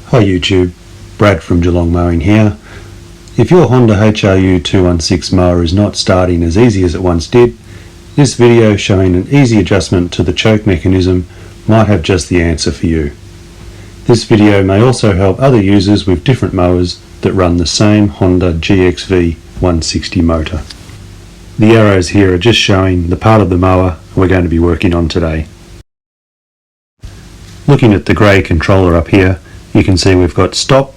Hi YouTube, Brad from Geelong Mowing here. If your Honda HRU216 mower is not starting as easy as it once did, this video showing an easy adjustment to the choke mechanism might have just the answer for you. This video may also help other users with different mowers that run the same Honda GXV160 motor. The arrows here are just showing the part of the mower we're going to be working on today. Looking at the grey controller up here, you can see we've got stop,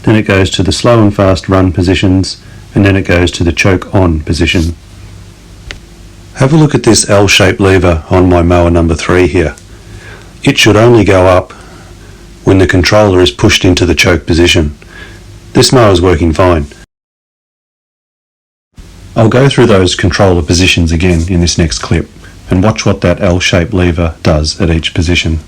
then it goes to the slow and fast run positions, and then it goes to the choke on position. Have a look at this L-shaped lever on my mower number 3 here. It should only go up when the controller is pushed into the choke position. This mower is working fine. I'll go through those controller positions again in this next clip and watch what that L-shaped lever does at each position.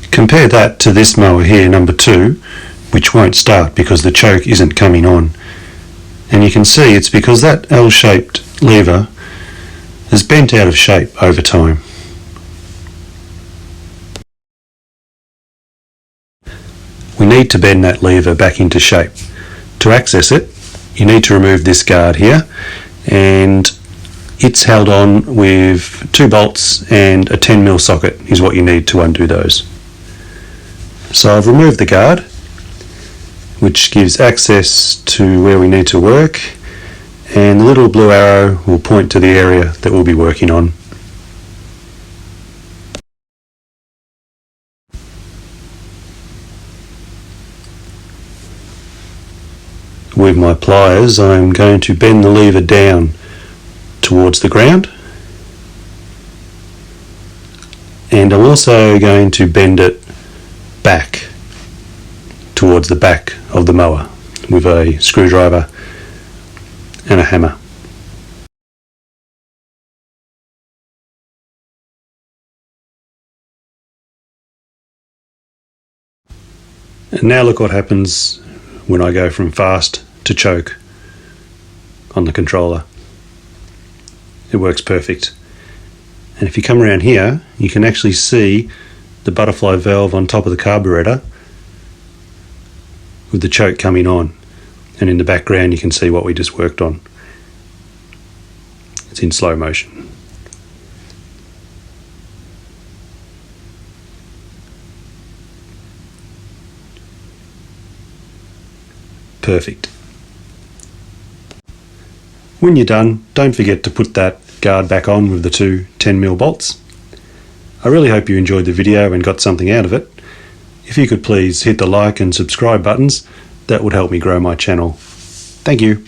Compare that to this mower here, number 2, which won't start because the choke isn't coming on. And you can see it's because that L-shaped lever is bent out of shape over time. We need to bend that lever back into shape. To access it, you need to remove this guard here, and it's held on with 2 bolts and a 10mm socket is what you need to undo those. So I've removed the guard, which gives access to where we need to work, and the little blue arrow will point to the area that we'll be working on. With my pliers, I'm going to bend the lever down towards the ground, and I'm also going to bend it back towards the back of the mower with a screwdriver and a hammer. And now look what happens when I go from fast to choke on the controller. It works perfect. And if you come around here, you can actually see the butterfly valve on top of the carburetor with the choke coming on, and in the background you can see what we just worked on. It's in slow motion. Perfect. When you're done, don't forget to put that guard back on with the 2 10mm bolts. I really hope you enjoyed the video and got something out of it. If you could please hit the like and subscribe buttons, that would help me grow my channel. Thank you.